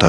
ta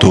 2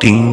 3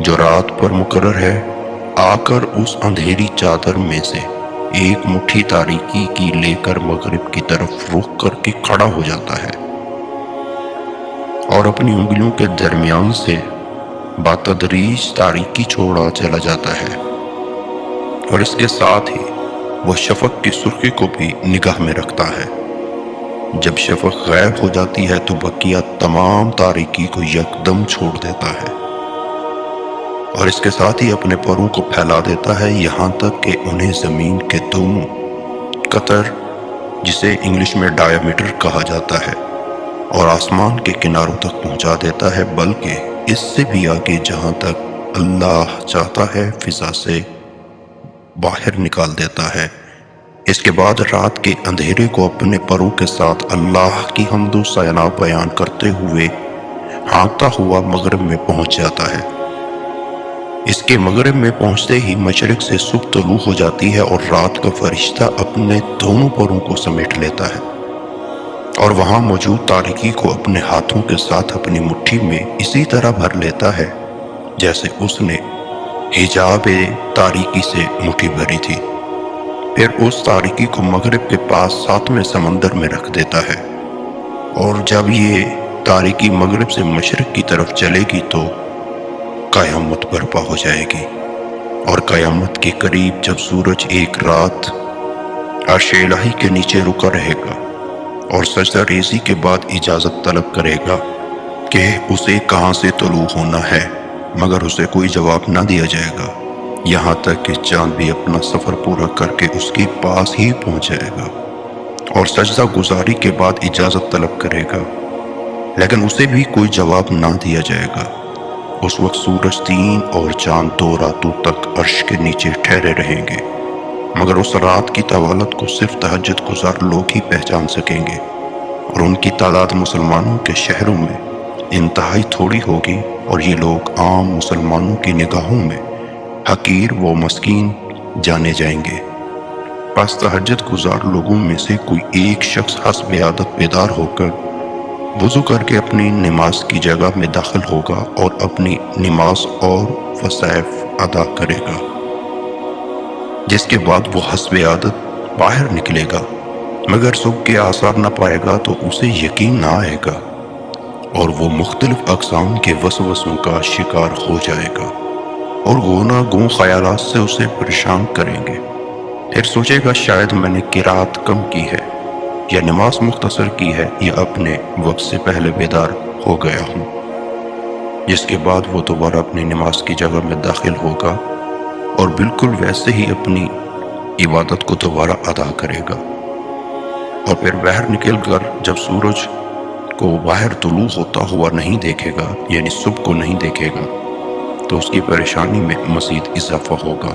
جو رات پر مقرر ہے آ کر اس اندھیری چادر میں سے ایک مٹھی تاریکی کی لے کر مغرب کی طرف رخ کر کے کھڑا ہو جاتا ہے اور اپنی انگلیوں کے درمیان سے بتدریج تاریکی چھوڑا چلا جاتا ہے، اور اس کے ساتھ ہی وہ شفق کی سرخی کو بھی نگاہ میں رکھتا ہے۔ جب شفق غائب ہو جاتی ہے تو بقیہ تمام تاریکی کو یکدم چھوڑ دیتا ہے اور اس کے ساتھ ہی اپنے پروں کو پھیلا دیتا ہے یہاں تک کہ انہیں زمین کے دونوں قطر، جسے انگلش میں ڈائیمیٹر کہا جاتا ہے، اور آسمان کے کناروں تک پہنچا دیتا ہے، بلکہ اس سے بھی آگے جہاں تک اللہ چاہتا ہے فضا سے باہر نکال دیتا ہے۔ اس کے بعد رات کے اندھیرے کو اپنے پروں کے ساتھ اللہ کی حمد و ثنا بیان کرتے ہوئے ہانکتا ہوا مغرب میں پہنچ جاتا ہے۔ اس کے مغرب میں پہنچتے ہی مشرق سے صبح طلوع ہو جاتی ہے اور رات کا فرشتہ اپنے دونوں پروں کو سمیٹ لیتا ہے اور وہاں موجود تاریکی کو اپنے ہاتھوں کے ساتھ اپنی مٹھی میں اسی طرح بھر لیتا ہے جیسے اس نے حجاب تاریکی سے مٹھی بھری تھی۔ پھر اس تاریکی کو مغرب کے پاس ساتویں سمندر میں رکھ دیتا ہے، اور جب یہ تاریکی مغرب سے مشرق کی طرف چلے گی تو قیامت برپا ہو جائے گی، اور قیامت کے قریب جب سورج ایک رات عرش الہی کے نیچے رکا رہے گا اور سجدہ ریزی کے بعد اجازت طلب کرے گا کہ اسے کہاں سے طلوع ہونا ہے، مگر اسے کوئی جواب نہ دیا جائے گا یہاں تک کہ چاند بھی اپنا سفر پورا کر کے اس کے پاس ہی پہنچ جائے گا اور سجدہ گزاری کے بعد اجازت طلب کرے گا، لیکن اسے بھی کوئی جواب نہ دیا جائے گا۔ اس وقت سورج 3 اور چاند 2 راتوں تک عرش کے نیچے ٹھہرے رہیں گے، مگر اس رات کی طوالت کو صرف تہجد گزار لوگ ہی پہچان سکیں گے، اور ان کی تعداد مسلمانوں کے شہروں میں انتہائی تھوڑی ہوگی، اور یہ لوگ عام مسلمانوں کی نگاہوں میں حقیر و مسکین جانے جائیں گے۔ پس تہجد گزار لوگوں میں سے کوئی ایک شخص حسب عادت بیدار ہو کر وضو کر کے اپنی نماز کی جگہ میں داخل ہوگا اور اپنی نماز اور وظائف ادا کرے گا، جس کے بعد وہ حسب عادت باہر نکلے گا، مگر صبح کے آثار نہ پائے گا تو اسے یقین نہ آئے گا اور وہ مختلف اقسام کے وسوسوں کا شکار ہو جائے گا اور گونا گوں خیالات سے اسے پریشان کریں گے۔ پھر سوچے گا شاید میں نے قرات کم کی ہے یا نماز مختصر کی ہے یا اپنے وقت سے پہلے بیدار ہو گیا ہوں، جس کے بعد وہ دوبارہ اپنی نماز کی جگہ میں داخل ہوگا اور بالکل ویسے ہی اپنی عبادت کو دوبارہ ادا کرے گا، اور پھر باہر نکل کر جب سورج کو باہر طلوع ہوتا ہوا نہیں دیکھے گا، یعنی صبح کو نہیں دیکھے گا، تو اس کی پریشانی میں مزید اضافہ ہوگا۔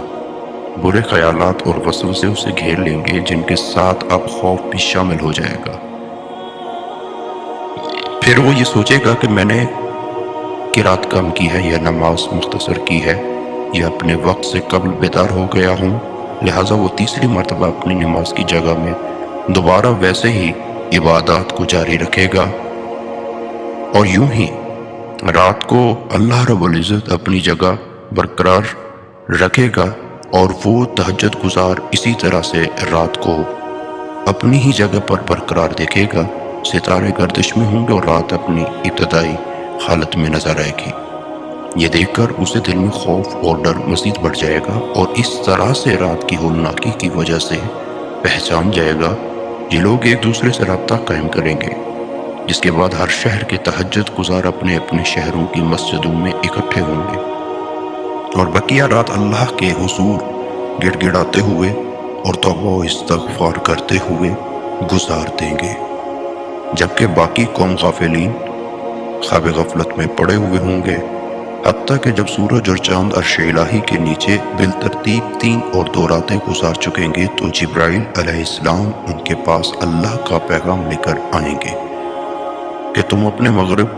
برے خیالات اور وسوسے اسے گھیر لیں گے جن کے ساتھ اب خوف بھی شامل ہو جائے گا۔ پھر وہ یہ سوچے گا کہ میں نے قرات کم کی ہے یا نماز مختصر کی ہے یا اپنے وقت سے قبل بیدار ہو گیا ہوں، لہٰذا وہ تیسری مرتبہ اپنی نماز کی جگہ میں دوبارہ ویسے ہی عبادات کو جاری رکھے گا، اور یوں ہی رات کو اللہ رب العزت اپنی جگہ برقرار رکھے گا، اور وہ تہجد گزار اسی طرح سے رات کو اپنی ہی جگہ پر برقرار دیکھے گا۔ ستارے گردش میں ہوں گے اور رات اپنی ابتدائی حالت میں نظر آئے گی۔ یہ دیکھ کر اسے دل میں خوف اور ڈر مزید بڑھ جائے گا، اور اس طرح سے رات کی ہولناکی کی وجہ سے پہچان جائے گا۔ یہ لوگ ایک دوسرے سے رابطہ قائم کریں گے، جس کے بعد ہر شہر کے تہجد گزار اپنے اپنے شہروں کی مسجدوں میں اکٹھے ہوں گے اور بقیہ رات اللہ کے حضور گڑ گڑاتے ہوئے اور توبہ و استغفار کرتے ہوئے گزار دیں گے، جبکہ باقی قوم غافلین خواب غفلت میں پڑے ہوئے ہوں گے، حتیٰ کہ جب سورج اور چاند عرش الہی کے نیچے بالترتیب 3 اور 2 راتیں گزار چکیں گے تو جبرائیل علیہ السلام ان کے پاس اللہ کا پیغام لے کر آئیں گے کہ تم اپنے مغرب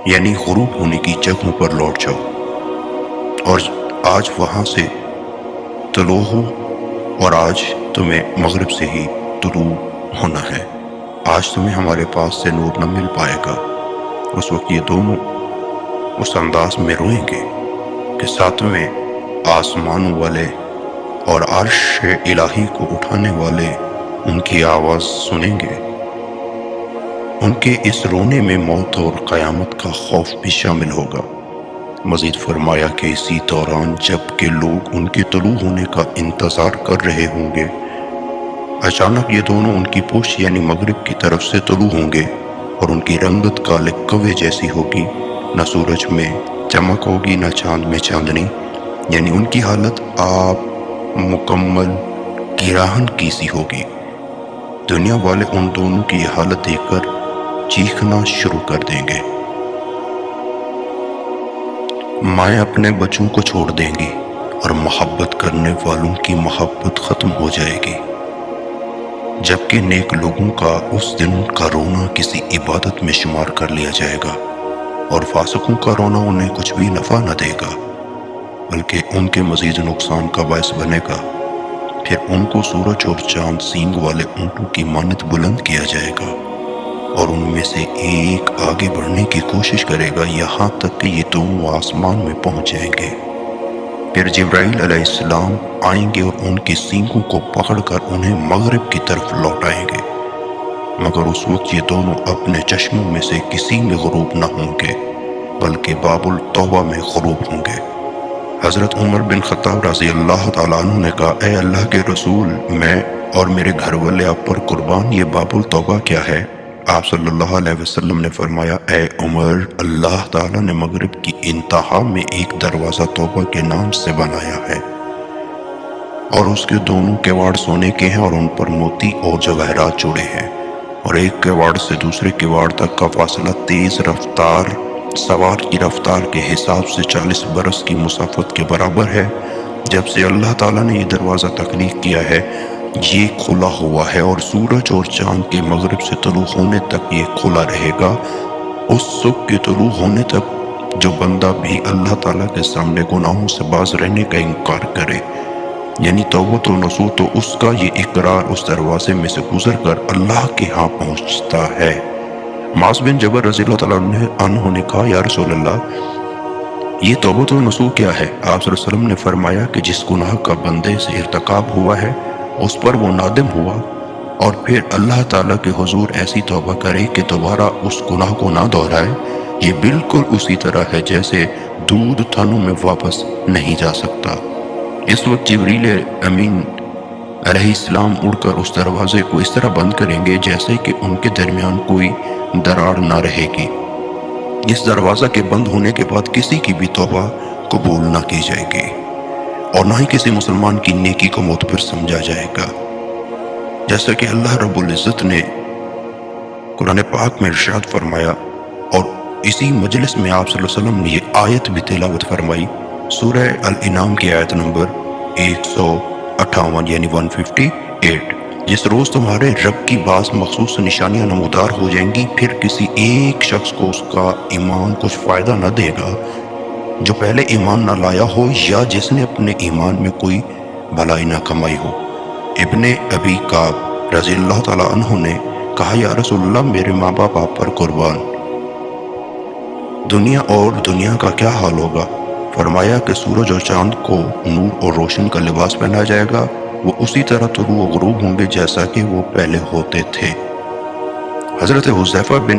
یعنی غروب ہونے کی جگہوں پر لوٹ جاؤ، اور آج وہاں سے طلوع ہو، اور آج تمہیں مغرب سے ہی طلوع ہونا ہے، آج تمہیں ہمارے پاس سے نور نہ مل پائے گا۔ اس وقت یہ دونوں اس انداز میں روئیں گے کہ ساتویں آسمانوں والے اور عرش الہی کو اٹھانے والے ان کی آواز سنیں گے۔ ان کے اس رونے میں موت اور قیامت کا خوف بھی شامل ہوگا۔ مزید فرمایا کہ اسی دوران جب کہ لوگ ان کے طلوع ہونے کا انتظار کر رہے ہوں گے، اچانک یہ دونوں ان کی پشت یعنی مغرب کی طرف سے طلوع ہوں گے اور ان کی رنگت کالے کوے جیسی ہوگی، نہ سورج میں چمک ہوگی نہ چاند میں چاندنی، یعنی ان کی حالت آپ مکمل گراہن کی سی ہوگی۔ دنیا والے ان دونوں کی یہ حالت دیکھ کر چیخنا شروع کر دیں گے۔ مائیں اپنے بچوں کو چھوڑ دیں گی اور محبت کرنے والوں کی محبت ختم ہو جائے گی، جبکہ نیک لوگوں کا اس دن کا رونا کسی عبادت میں شمار کر لیا جائے گا اور فاسقوں کا رونا انہیں کچھ بھی نفع نہ دے گا بلکہ ان کے مزید نقصان کا باعث بنے گا۔ پھر ان کو سورج اور چاند سینگ والے اونٹوں کی مانند بلند کیا جائے گا اور ان میں سے ایک آگے بڑھنے کی کوشش کرے گا یہاں تک کہ یہ دونوں آسمان میں پہنچ جائیں گے۔ پھر جبرائیل علیہ السلام آئیں گے اور ان کی سینگوں کو پکڑ کر انہیں مغرب کی طرف لوٹائیں گے، مگر اس وقت یہ دونوں اپنے چشموں میں سے کسی میں غروب نہ ہوں گے بلکہ باب التوبہ میں غروب ہوں گے۔ حضرت عمر بن خطاب رضی اللہ تعالیٰ عنہ نے کہا، اے اللہ کے رسول، میں اور میرے گھر والے آپ پر قربان، یہ باب التوبہ کیا ہے؟ آپ صلی اللہ علیہ وسلم نے فرمایا، اے عمر، اللہ تعالیٰ نے مغرب کی انتہا میں ایک دروازہ توبہ کے نام سے بنایا ہے اور اس کے دونوں کیواڑ سونے کے ہیں اور ان پر موتی اور جواہرات جڑے ہیں، اور ایک کیواڑ سے دوسرے کیواڑ تک کا فاصلہ تیز رفتار سوار کی رفتار کے حساب سے 40 برس کی مسافت کے برابر ہے۔ جب سے اللہ تعالیٰ نے یہ دروازہ تخلیق کیا ہے یہ کھلا ہوا ہے اور سورج اور چاند کے مغرب سے طلوع ہونے تک یہ کھلا رہے گا۔ اس صبح کے طلوع ہونے تک جو بندہ بھی اللہ تعالیٰ کے سامنے گناہوں سے باز رہنے کا انکار کرے، یعنی توبۃ النصوح، تو اس کا یہ اقرار اس دروازے میں سے گزر کر اللہ کے ہاں پہنچتا ہے۔ معاذ بن جبل رضی اللہ تعالیٰ عنہ نے کہا، یا رسول اللہ، یہ توبۃ النصوح کیا ہے؟ آپ صلی اللہ علیہ وسلم نے فرمایا کہ جس گناہ کا بندے سے ارتکاب ہوا ہے اس پر وہ نادم ہوا اور پھر اللہ تعالیٰ کے حضور ایسی توبہ کرے کہ دوبارہ اس گناہ کو نہ دہرائے، یہ بالکل اسی طرح ہے جیسے دودھ تھنوں میں واپس نہیں جا سکتا۔ اس وقت جبریل امین علیہ السلام اڑ کر اس دروازے کو اس طرح بند کریں گے جیسے کہ ان کے درمیان کوئی دراڑ نہ رہے گی۔ اس دروازہ کے بند ہونے کے بعد کسی کی بھی توبہ قبول نہ کی جائے گی اور نہ ہی کسی مسلمان کی نیکی کو معتبر سمجھا جائے گا، جیسا کہ اللہ رب العزت نے قرآن پاک میں ارشاد فرمایا، اور اسی مجلس میں آپ صلی اللہ علیہ وسلم نے یہ آیت بھی تلاوت فرمائی، سورہ الانعام کی آیت نمبر 158 یعنی 158۔ جس روز تمہارے رب کی بعض مخصوص نشانیاں نمودار ہو جائیں گی، پھر کسی ایک شخص کو اس کا ایمان کچھ فائدہ نہ دے گا جو پہلے ایمان نہ لایا ہو یا جس نے اپنے ایمان میں کوئی بھلائی نہ کمائی ہو۔ ابن ابی کعب رضی اللہ تعالیٰ عنہ نے کہا، یا رسول اللہ، میرے ماں باپ آپ پر قربان، دنیا اور دنیا کا کیا حال ہوگا؟ فرمایا کہ سورج اور چاند کو نور اور روشن کا لباس پہنا جائے گا، وہ اسی طرح طلوع و غروب ہوں گے جیسا کہ وہ پہلے ہوتے تھے۔ حضرت حذیفہ بن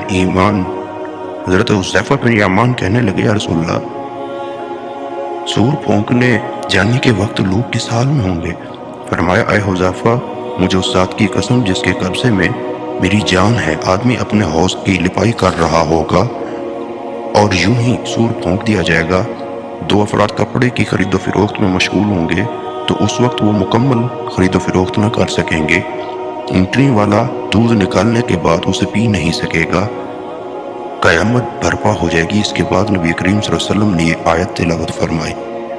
یمان کہنے لگے، یا رسول اللہ، سور پھونکنے جانے کے وقت لوگ کس حال میں ہوں گے؟ فرمایا، اے حذیفہ، مجھے اس ذات کی قسم جس کے قبضے میں میری جان ہے، آدمی اپنے حوض کی لپائی کر رہا ہوگا اور یوں ہی سور پھونک دیا جائے گا، دو افراد کپڑے کی خرید و فروخت میں مشغول ہوں گے تو اس وقت وہ مکمل خرید و فروخت نہ کر سکیں گے، اونٹنی والا دودھ نکالنے کے بعد اسے پی نہیں سکے گا، قیامت برپا ہو جائے گی۔ اس کے بعد نبی کریم صلی اللہ علیہ وسلم نے یہ آیت تلاوت فرمائی،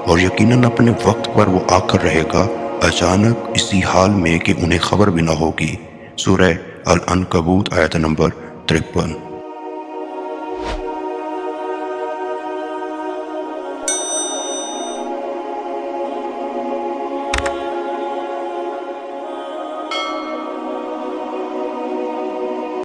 اور یقیناً اپنے وقت پر وہ آ کر رہے گا، اچانک اسی حال میں کہ انہیں خبر بھی نہ ہوگی۔ سورہ العنکبوت آیت نمبر 53۔